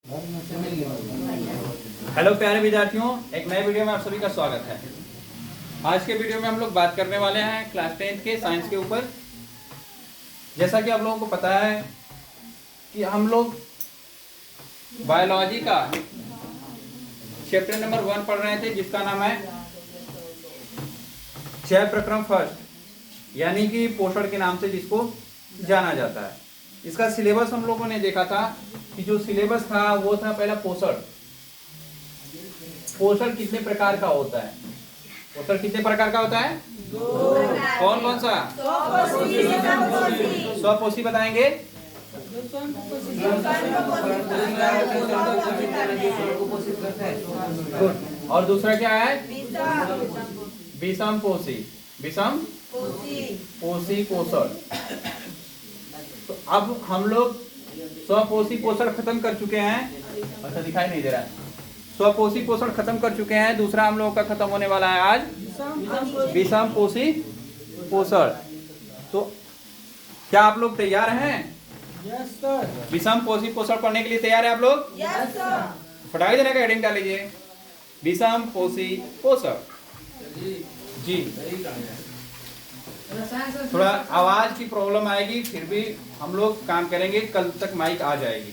Hello प्यारे विद्यार्थियों, एक नए वीडियो में आप सभी का स्वागत है। आज के वीडियो में हम लोग बात करने वाले हैं क्लास 10th के साइंस के ऊपर। जैसा कि आप लोगों को पता है कि हम लोग बायोलॉजी का चैप्टर नंबर 1 पढ़ रहे थे, जिसका नाम है जैव प्रक्रम फर्स्ट, यानी कि पोषण के नाम से जिसको जाना जाता है। इसका सिलेबस हम लोगों ने देखा था कि जो सिलेबस था वो था पहला पोषण। पोषण कितने प्रकार का होता है? पोषण कितने प्रकार का होता है? कौन कौन सा? स्वपोषी बताएंगे। गुड। और दूसरा क्या है? विषम पोषी। विषम पोषी पोषण। तो अब हम लोग स्वपोषी पोषण खत्म कर चुके हैं। अच्छा, दिखाई नहीं दे रहा है। स्वपोषी पोषण खत्म कर चुके हैं। दूसरा हम लोगों का खत्म होने वाला है आज विषम पोषी पोषण। तो क्या आप लोग तैयार हैं? Yes sir. विषम पोषी पोषण पढ़ने के लिए तैयार है आप लोग? Yes sir. फटाके देने का हेडिंग डाल लीजिए, विषम पोषी पोषण। जी, थोड़ा आवाज की प्रॉब्लम आएगी, फिर भी हम लोग काम करेंगे। कल तक माइक आ जाएगी।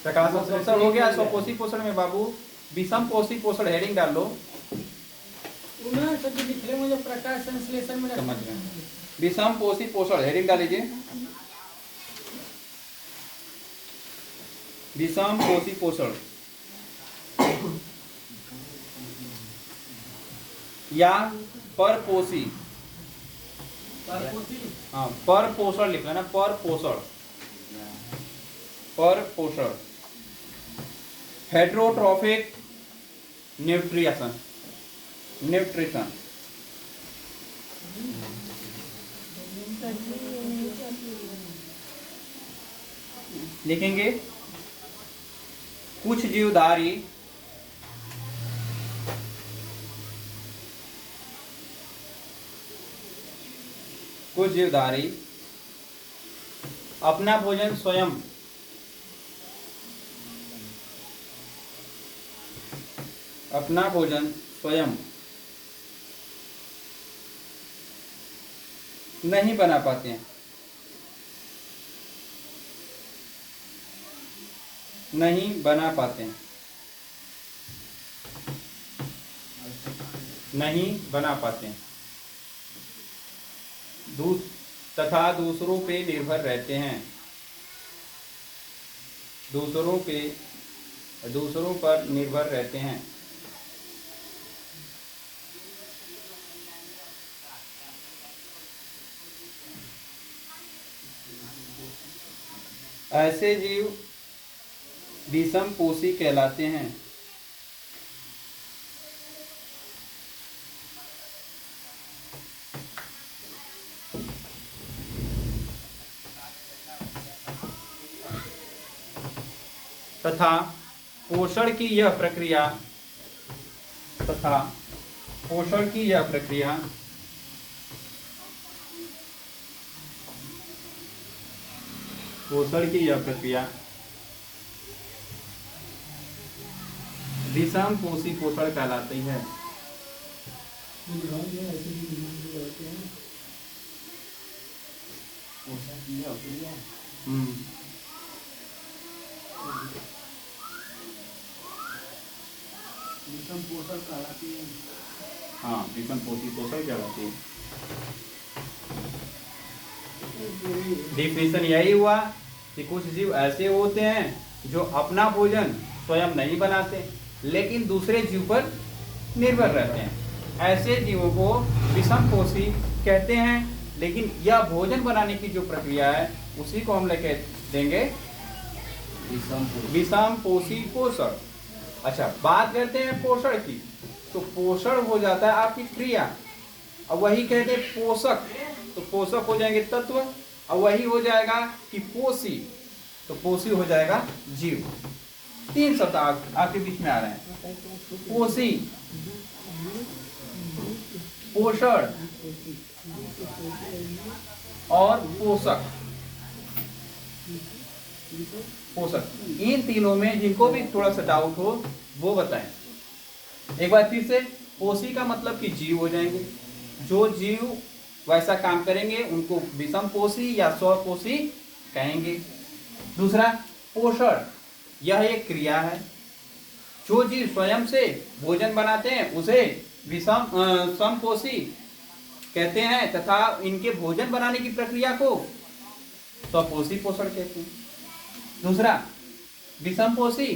प्रकाश संश्लेषण हो गया स्वपोषी पोषण में बाबू। विषम पोषी पोषण हेडिंग डाल लो। मुझे प्रकाश संश्लेषण में समझ गए। विषम पोषी पोषण हेडिंग डाल लीजिए। विषम पोषी पोषण या परपोषी। हाँ, पर पोषण लिखना ना, पर पोषण। पर पोषण। Heterotrophic nutrition. न्यूट्रिशन लिखेंगे। कुछ जीवधारी अपना भोजन स्वयं नहीं बना पाते हैं। तथा दूसरों पे निर्भर रहते हैं। दूसरों पर निर्भर रहते हैं। ऐसे जीव विषम पोषी कहलाते हैं। तथा पोषण की यह प्रक्रिया विषम पोषी पोषण कहलाती है। विषम पोषण कहलाती है। हाँ, विषम पोषी पोषण कहलाती है। डिफिनेशन यही हुआ कि कुछ जीव ऐसे होते हैं जो अपना भोजन स्वयं नहीं बनाते, लेकिन दूसरे जीव पर निर्भर रहते हैं। ऐसे जीवों को विषम पोषी कहते हैं। लेकिन यह भोजन बनाने की जो प्रक्रिया है उसी को हम लेके देंगे विषम पोषी पोषण। अच्छा, बात करते हैं पोषण की। तो पोषण हो जाता है आपकी क्रिया, अब वही कहते हैं पोषक। तो पोषक हो जाएंगे तत्व, और वही हो जाएगा कि पोषी। तो पोषी हो जाएगा जीव। 3 शब्द आपके बीच में आ रहे हैं। पोषी, पोषण और पोषक। पोषक। इन तीनों में जिनको भी थोड़ा सा डाउट हो वो बताएं। एक बार फिर से, पोषी का मतलब कि जीव हो जाएंगे। जो जीव वैसा काम करेंगे उनको विषम पोषी या स्वपोषी कहेंगे। दूसरा, पोषण, यह एक क्रिया है। जो जीव स्वयं से भोजन बनाते हैं उसे समपोषी कहते हैं तथा इनके भोजन बनाने की प्रक्रिया को स्वपोषी पोषण कहते हैं। दूसरा, विषमपोषी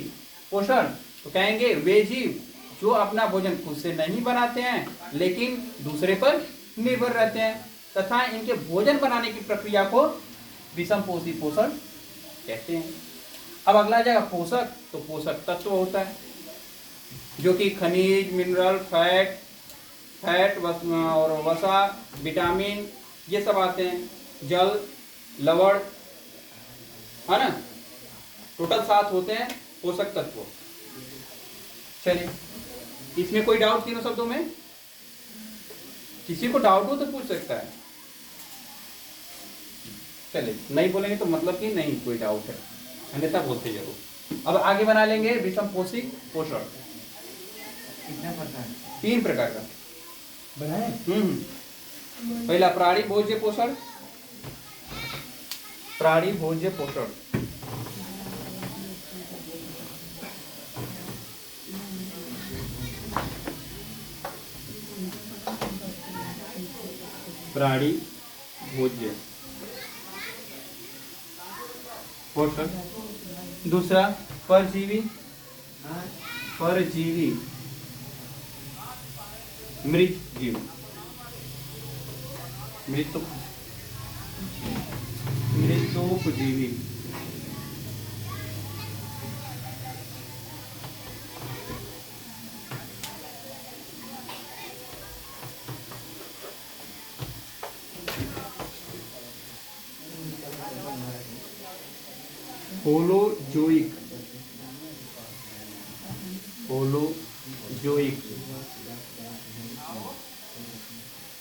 पोषण तो कहेंगे वे जीव जो अपना भोजन खुद से नहीं बनाते हैं लेकिन दूसरे पर निर्भर रहते हैं तथा इनके भोजन बनाने की प्रक्रिया को विषमपोषी पोषण कहते हैं। अब अगला आ जाएगा पोषक। तो पोषक तत्व होता है जो कि खनिज, मिनरल, फैट और वसा, विटामिन ये सब आते हैं। जल, लवण, है ना, टोटल 7 होते हैं पोषक तत्व। चलिए, इसमें कोई डाउट तीनों शब्दों में? किसी को डाउट हो तो पूछ सकता है। चलिए, नहीं बोलेंगे तो मतलब कि नहीं कोई डाउट है, अन्यथा बोलते जरूर। अब आगे बना लेंगे विषमपोषी पोषण। कितने प्रकार? 3 प्रकार का बनाए। पहला प्राणी भोज्य पोषण। प्राणी भोज्य पोषण, प्राणी भोज्य पोषण। दूसरा, परजीवी मृत जीव, मृतोपजीवी।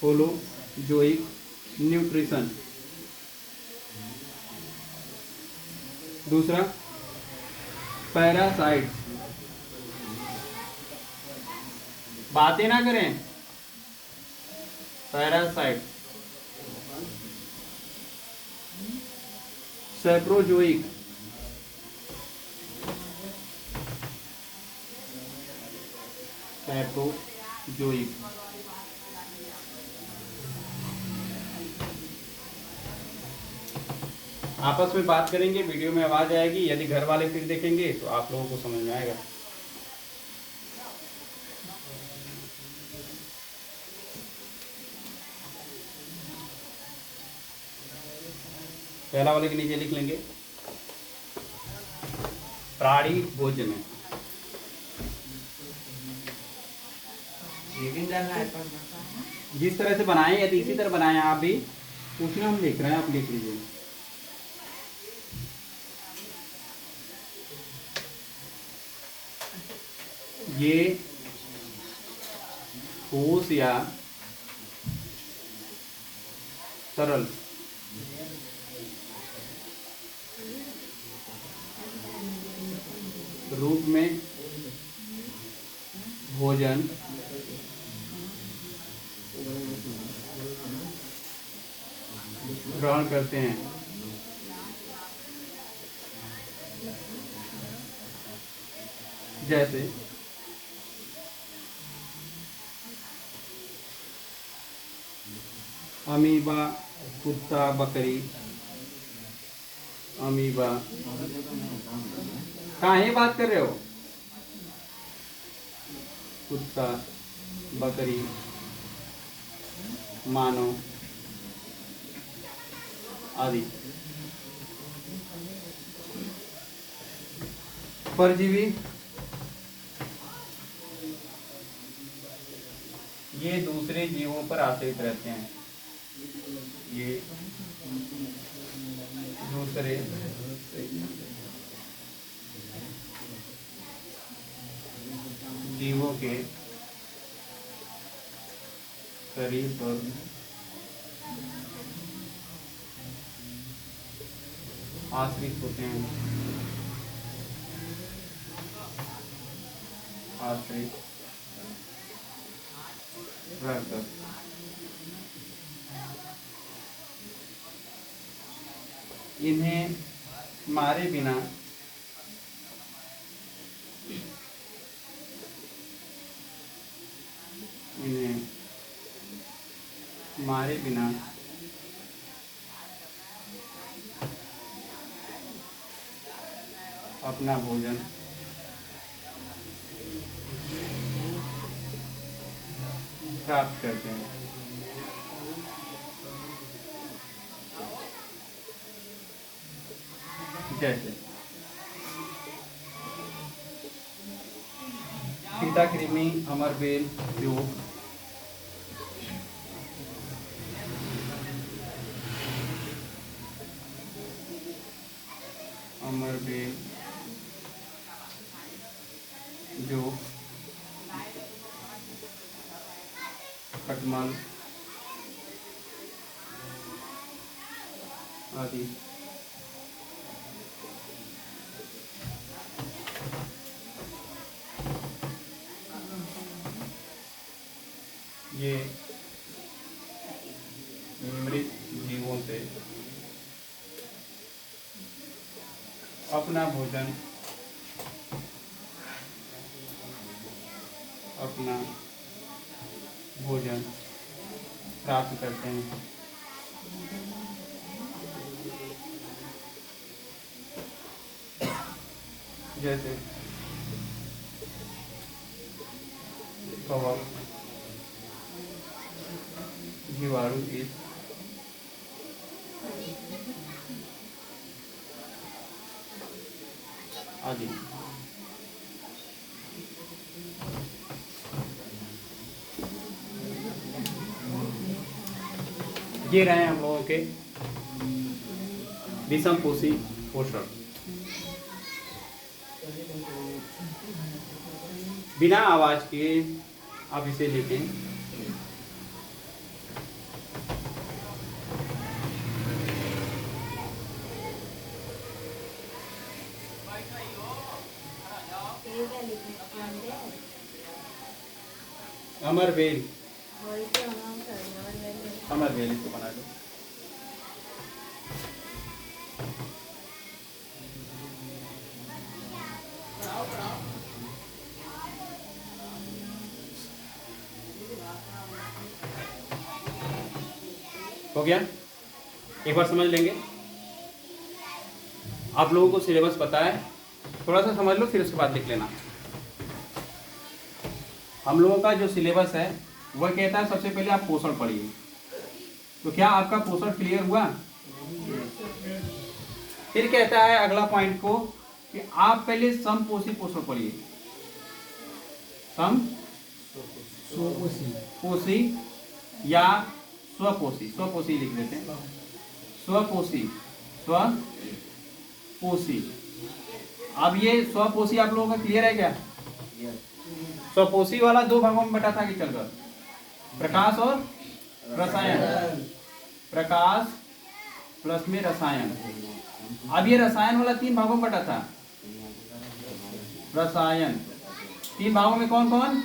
Holozoic nutrition. दूसरा, पैरासाइट्स। बातें ना करें, पैरासाइट। सैप्रोजोइक, आपस में बात करेंगे, वीडियो में आवाज आएगी। यदि घर वाले फिर देखेंगे तो आप लोगों को समझ में आएगा। पहला वाले के नीचे लिख लेंगे प्राणी भोज्य में। जिस तरह से बनाए यदि इसी तरह बनाए आप भी, उसमें हम लिख रहे हैं, आप लिख लीजिए। ये ठोस या तरल रूप में भोजन ग्रहण करते हैं। जैसे अमीबा, कुत्ता, बकरी। अमीबा, काहे बात कर रहे हो? कुत्ता, बकरी, मानव आदि। परजीवी, ये दूसरे जीवों पर आश्रित रहते हैं। ये दूसरे जीवों के शरीर पर आश्रित होते हैं, आश्रित रहकर। इन्हें मारे बिना अपना भोजन प्राप्त करते हैं। जैसे कीटा कृमि, अमरबेल, जूट, अमरबेल, जूट, खटमल आदि। ये मृत जीवों से अपना भोजन प्राप्त करते हैं। जैसे कवक, जीवाणु आदि। ये रहे हम लोगों के विषमपोषी पोषण। बिना आवाज के आप इसे लिखें। अमरबेल, अमरबेल इसको बना लो। हो गया? एक बार समझ लेंगे। आप लोगों को सिलेबस पता है, थोड़ा सा समझ लो फिर उसके बाद लिख लेना। हम लोगों का जो सिलेबस है वह कहता है सबसे पहले आप पोषण पढ़िए। तो क्या आपका पोषण क्लियर हुआ? फिर कहता है अगला पॉइंट को कि आप पहले समपोषी पोषण पढ़िए। पोषी या स्वपोषी, स्वपोषी लिख देते हैं। स्वपोषी, स्वपोषी। अब ये स्वपोषी आप लोगों का क्लियर है क्या? स्वपोषी वाला दो भागों में बटा था कि चल कर, प्रकाश और रसायन। प्रकाश प्लस में रसायन। अब ये रसायन वाला तीन भागों में बटा था। रसायन तीन भागों में कौन कौन?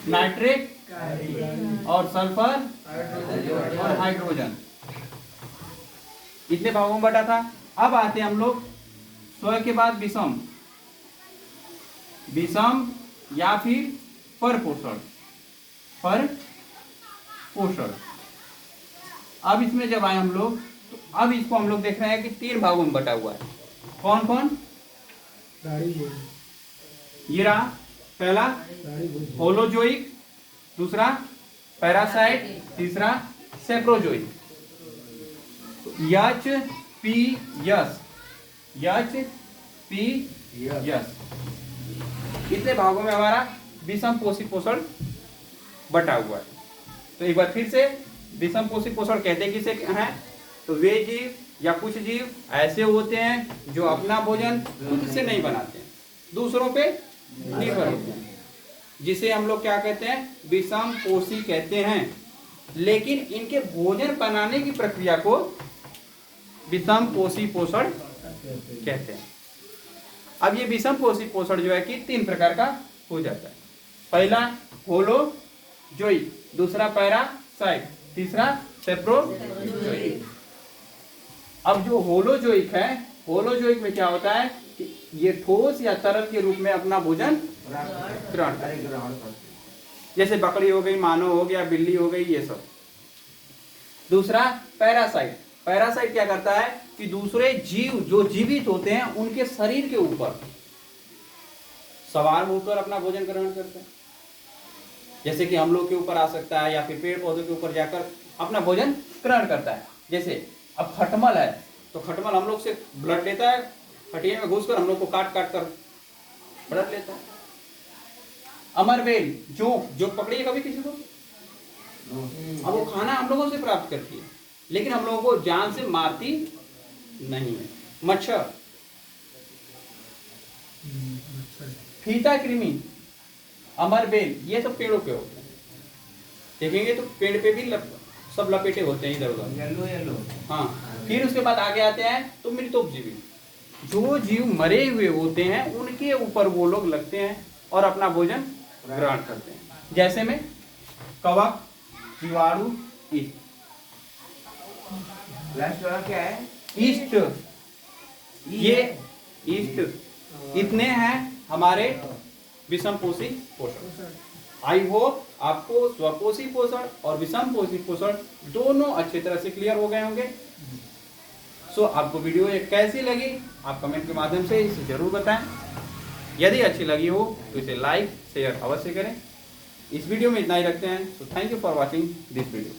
नाइट्रिक और सल्फर और हाइड्रोजन, इतने भागों में बटा था। अब आते हैं हम लोग स्व के बाद विषम, विषम या फिर परपोषण। परपोषण। अब इसमें जब आए हम लोग तो अब इसको हम लोग देख रहे हैं कि तीन भागों में बटा हुआ है। कौन कौन? ये रहा पहला होलोजोइक, दूसरा पैरासाइट, तीसरा saprozoic. H P S, H P S, इतने भागों में हमारा विषम पोषी पोषण बटा हुआ है। तो एक बार फिर से विषम पोषी पोषण कहते किसे हैं? तो वे जीव या कुछ जीव ऐसे होते हैं जो अपना भोजन खुद से नहीं बनाते, दूसरों पे निर्भर होते हैं, जिसे हम लोग क्या कहते हैं? विषम पोषी कहते हैं। लेकिन इनके भोजन बनाने की प्रक्रिया को विषम पोषी पोषण कहते हैं। अब ये विषम पोषी पोषण जो है कि 3 प्रकार का हो जाता है। पहला होलोजोइक, दूसरा पैरासाइट, तीसरा सेप्रोजोइक। अब जो होलोजोइक है, होलोजोइक में क्या होता है कि ये ठोस या तरल के रूप में अपना भोजन ग्रहण करते हैं। जैसे बकरी हो गई, मानव हो गया, बिल्ली हो गई, ये सब। दूसरा पैरासाइट, पैरासाइट क्या करता है कि दूसरे जीव जो जीवित होते हैं उनके शरीर के ऊपर सवार होकर अपना भोजन ग्रहण करते हैं। जैसे कि हम लोग के ऊपर आ सकता है या फिर पेड़ पौधों के ऊपर जाकर अपना भोजन ग्रहण करता है। जैसे अब खटमल है तो खटमल हम लोग से ब्लड लेता है, हड्डी में घुसकर हम लोग को काट काट कर ब्लड लेता है। अमरबेल जोंक पकड़िए कभी किसी को, अब वो खाना हम लोगों से प्राप्त करती है लेकिन हम लोगों को जान से मारती नहीं है। मच्छर, फीता कृमि, अमरबेल, ये सब पेड़ों पे होते हैं। देखेंगे तो पेड़ पे भी सब लपेटे होते हैं इधर उधर, येलो। हाँ। फिर उसके बाद आगे आते हैं तो मृतोपजीवी, जो जीव मरे हुए होते हैं उनके ऊपर वो लोग लगते हैं और अपना भोजन ग्रहण करते हैं। जैसे में कवक, जीवाणु, ईस्ट। लास्ट वाला क्या है? ईस्ट, ये ईस्ट इतने हैं हमारे विषम पोषी पोषण। आई होप आपको स्वपोषी पोषण और विषम पोषी पोषण दोनों अच्छी तरह से क्लियर हो गए होंगे। सो आपको वीडियो ये कैसी लगी आप कमेंट के माध्यम से इसे जरूर बताएं। यदि अच्छी लगी हो तो इसे लाइक शेयर अवश्य करें। इस वीडियो में इतना ही रखते हैं। तो thank you for watching this video.